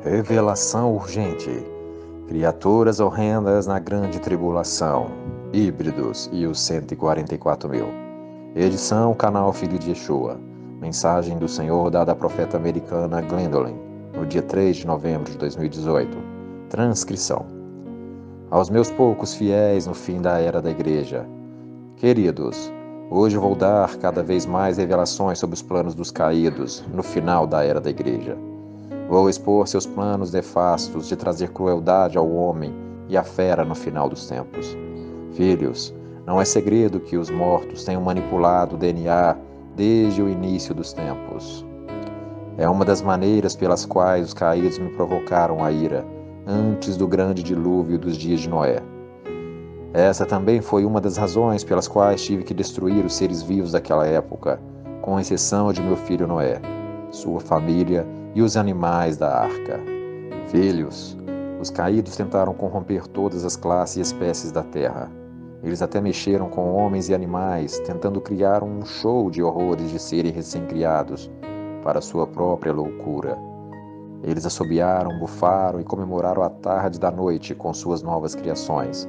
Revelação urgente. Criaturas horrendas na grande tribulação. Híbridos e os 144 mil. Edição Canal Filho de Yeshua. Mensagem do Senhor dada à profeta americana Gwendolyn, no dia 3 de novembro de 2018. Transcrição. Aos meus poucos fiéis no fim da era da igreja. Queridos, hoje vou dar cada vez mais revelações sobre os planos dos caídos no final da era da igreja. Vou expor seus planos nefastos de trazer crueldade ao homem e à fera no final dos tempos. Filhos, não é segredo que os mortos tenham manipulado o DNA desde o início dos tempos. É uma das maneiras pelas quais os caídos me provocaram a ira, antes do grande dilúvio dos dias de Noé. Essa também foi uma das razões pelas quais tive que destruir os seres vivos daquela época, com exceção de meu filho Noé, sua família e os animais da arca. Filhos, os caídos tentaram corromper todas as classes e espécies da terra. Eles até mexeram com homens e animais, tentando criar um show de horrores de serem recém-criados para sua própria loucura. Eles assobiaram, bufaram e comemoraram a tarde da noite com suas novas criações,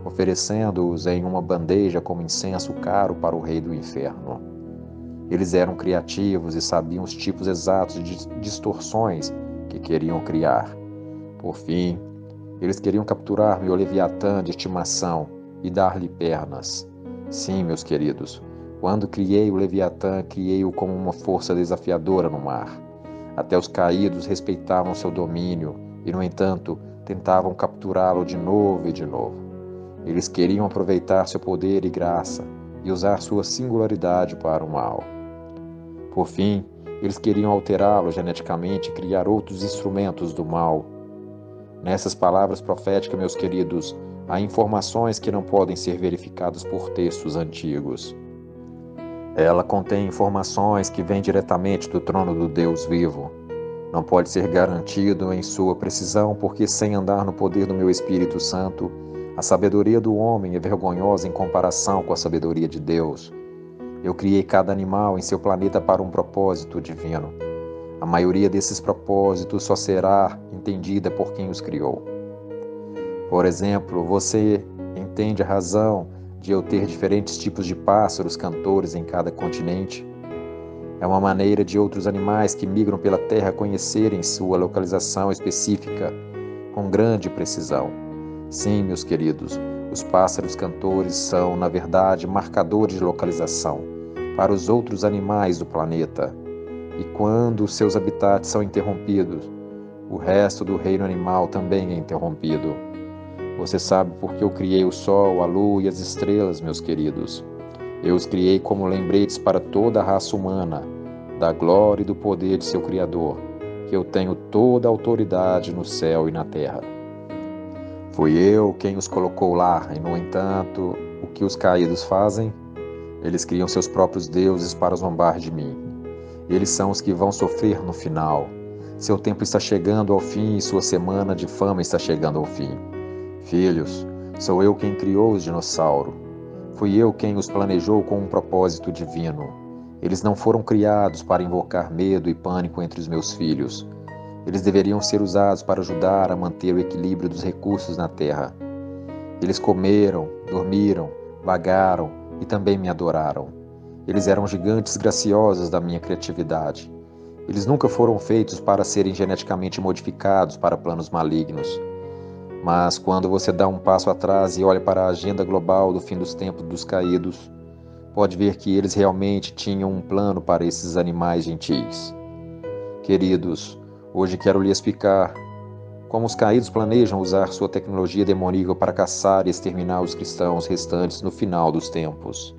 oferecendo-os em uma bandeja como incenso caro para o rei do inferno. Eles eram criativos e sabiam os tipos exatos de distorções que queriam criar. Por fim, eles queriam capturar meu Leviatã de estimação e dar-lhe pernas. Sim, meus queridos, quando criei o Leviatã, criei-o como uma força desafiadora no mar. Até os caídos respeitavam seu domínio e, no entanto, tentavam capturá-lo de novo e de novo. Eles queriam aproveitar seu poder e graça e usar sua singularidade para o mal. Por fim, eles queriam alterá-lo geneticamente e criar outros instrumentos do mal. Nessas palavras proféticas, meus queridos, há informações que não podem ser verificadas por textos antigos. Ela contém informações que vêm diretamente do trono do Deus vivo. Não pode ser garantido em sua precisão, porque sem andar no poder do meu Espírito Santo, a sabedoria do homem é vergonhosa em comparação com a sabedoria de Deus. Eu criei cada animal em seu planeta para um propósito divino. A maioria desses propósitos só será entendida por quem os criou. Por exemplo, você entende a razão de eu ter diferentes tipos de pássaros cantores em cada continente? É uma maneira de outros animais que migram pela Terra conhecerem sua localização específica com grande precisão. Sim, meus queridos, os pássaros cantores são, na verdade, marcadores de localização para os outros animais do planeta. E quando seus habitats são interrompidos, o resto do reino animal também é interrompido. Você sabe por que eu criei o sol, a lua e as estrelas, meus queridos. Eu os criei como lembretes para toda a raça humana, da glória e do poder de seu Criador, que eu tenho toda a autoridade no céu e na terra. Fui eu quem os colocou lá, e no entanto, o que os caídos fazem? Eles criam seus próprios deuses para zombar de mim. Eles são os que vão sofrer no final. Seu tempo está chegando ao fim e sua semana de fama está chegando ao fim. Filhos, sou eu quem criou os dinossauros. Fui eu quem os planejou com um propósito divino. Eles não foram criados para invocar medo e pânico entre os meus filhos. Eles deveriam ser usados para ajudar a manter o equilíbrio dos recursos na Terra. Eles comeram, dormiram, vagaram e também me adoraram. Eles eram gigantes graciosos da minha criatividade. Eles nunca foram feitos para serem geneticamente modificados para planos malignos. Mas quando você dá um passo atrás e olha para a agenda global do fim dos tempos dos caídos, pode ver que eles realmente tinham um plano para esses animais gentis. Queridos, hoje quero lhe explicar como os caídos planejam usar sua tecnologia demoníaca para caçar e exterminar os cristãos restantes no final dos tempos.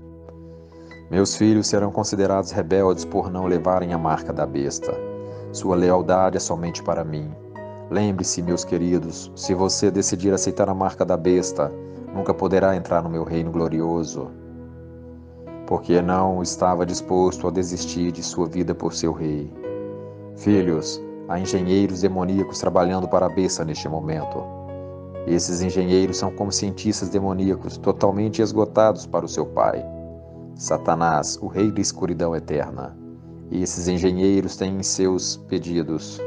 Meus filhos serão considerados rebeldes por não levarem a marca da besta. Sua lealdade é somente para mim. Lembre-se, meus queridos, se você decidir aceitar a marca da besta, nunca poderá entrar no meu reino glorioso, porque não estava disposto a desistir de sua vida por seu rei. Filhos, há engenheiros demoníacos trabalhando para a besta neste momento. Esses engenheiros são como cientistas demoníacos totalmente esgotados para o seu pai, Satanás, o rei da escuridão eterna. E esses engenheiros têm em seus pedidos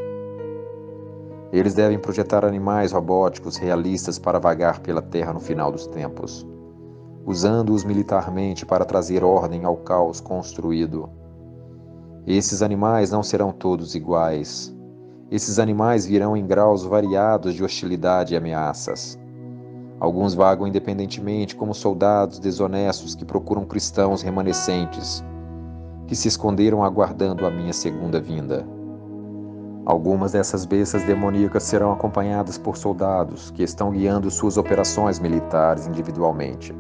Eles devem projetar animais robóticos realistas para vagar pela Terra no final dos tempos, usando-os militarmente para trazer ordem ao caos construído. Esses animais não serão todos iguais. Esses animais virão em graus variados de hostilidade e ameaças. Alguns vagam independentemente como soldados desonestos que procuram cristãos remanescentes, que se esconderam aguardando a minha segunda vinda. Algumas dessas bestas demoníacas serão acompanhadas por soldados que estão guiando suas operações militares individualmente.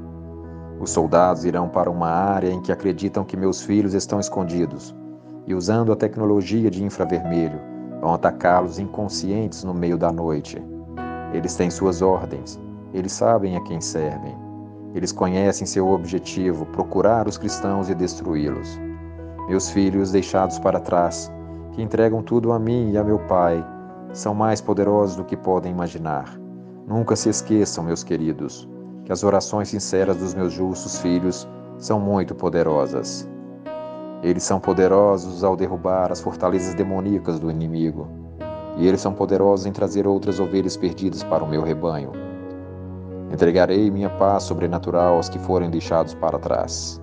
Os soldados irão para uma área em que acreditam que meus filhos estão escondidos e, usando a tecnologia de infravermelho, vão atacá-los inconscientes no meio da noite. Eles têm suas ordens, eles sabem a quem servem. Eles conhecem seu objetivo, procurar os cristãos e destruí-los. Meus filhos deixados para trás, que entregam tudo a mim e a meu Pai, são mais poderosos do que podem imaginar. Nunca se esqueçam, meus queridos, que as orações sinceras dos meus justos filhos são muito poderosas. Eles são poderosos ao derrubar as fortalezas demoníacas do inimigo, e eles são poderosos em trazer outras ovelhas perdidas para o meu rebanho. Entregarei minha paz sobrenatural aos que forem deixados para trás.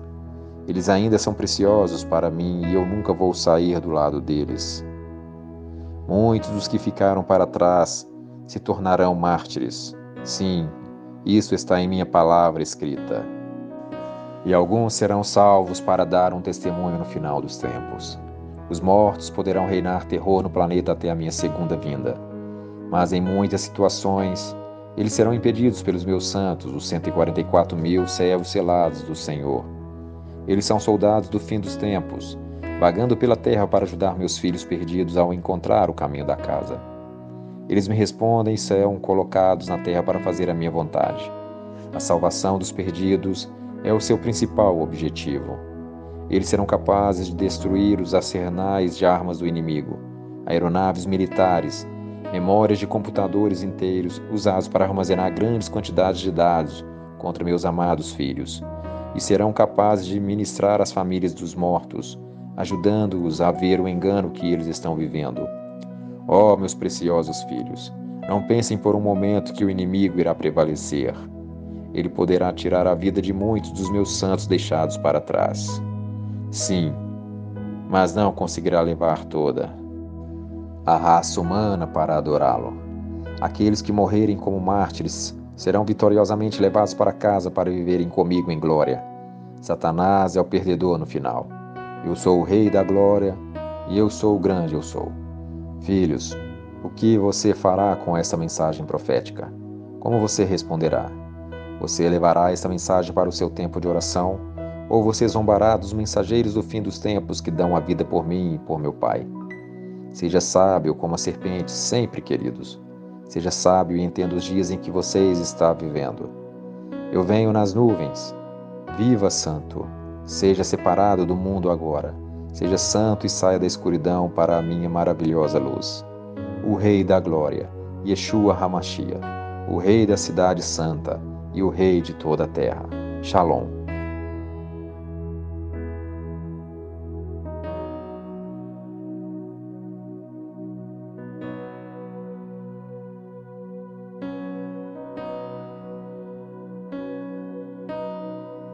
Eles ainda são preciosos para mim e eu nunca vou sair do lado deles. Muitos dos que ficaram para trás se tornarão mártires. Sim, isso está em minha palavra escrita. E alguns serão salvos para dar um testemunho no final dos tempos. Os mortos poderão reinar terror no planeta até a minha segunda vinda. Mas em muitas situações, eles serão impedidos pelos meus santos, os 144.000 servos selados do Senhor. Eles são soldados do fim dos tempos, vagando pela terra para ajudar meus filhos perdidos ao encontrar o caminho da casa. Eles me respondem e são colocados na terra para fazer a minha vontade. A salvação dos perdidos é o seu principal objetivo. Eles serão capazes de destruir os arsenais de armas do inimigo, aeronaves militares, memórias de computadores inteiros usados para armazenar grandes quantidades de dados contra meus amados filhos, e serão capazes de ministrar às famílias dos mortos, ajudando-os a ver o engano que eles estão vivendo. Ó, meus preciosos filhos, não pensem por um momento que o inimigo irá prevalecer. Ele poderá tirar a vida de muitos dos meus santos deixados para trás. Sim, mas não conseguirá levar toda a raça humana para adorá-lo. Aqueles que morrerem como mártires serão vitoriosamente levados para casa para viverem comigo em glória. Satanás é o perdedor no final. Eu sou o Rei da Glória e eu sou o grande eu sou. Filhos, o que você fará com essa mensagem profética? Como você responderá? Você levará essa mensagem para o seu tempo de oração? Ou você zombará dos mensageiros do fim dos tempos que dão a vida por mim e por meu Pai? Seja sábio como a serpente sempre, queridos. Seja sábio e entenda os dias em que vocês estão vivendo. Eu venho nas nuvens. Viva santo. Seja separado do mundo agora. Seja santo e saia da escuridão para a minha maravilhosa luz. O Rei da Glória, Yeshua HaMashiach, o Rei da Cidade Santa e o Rei de toda a terra. Shalom.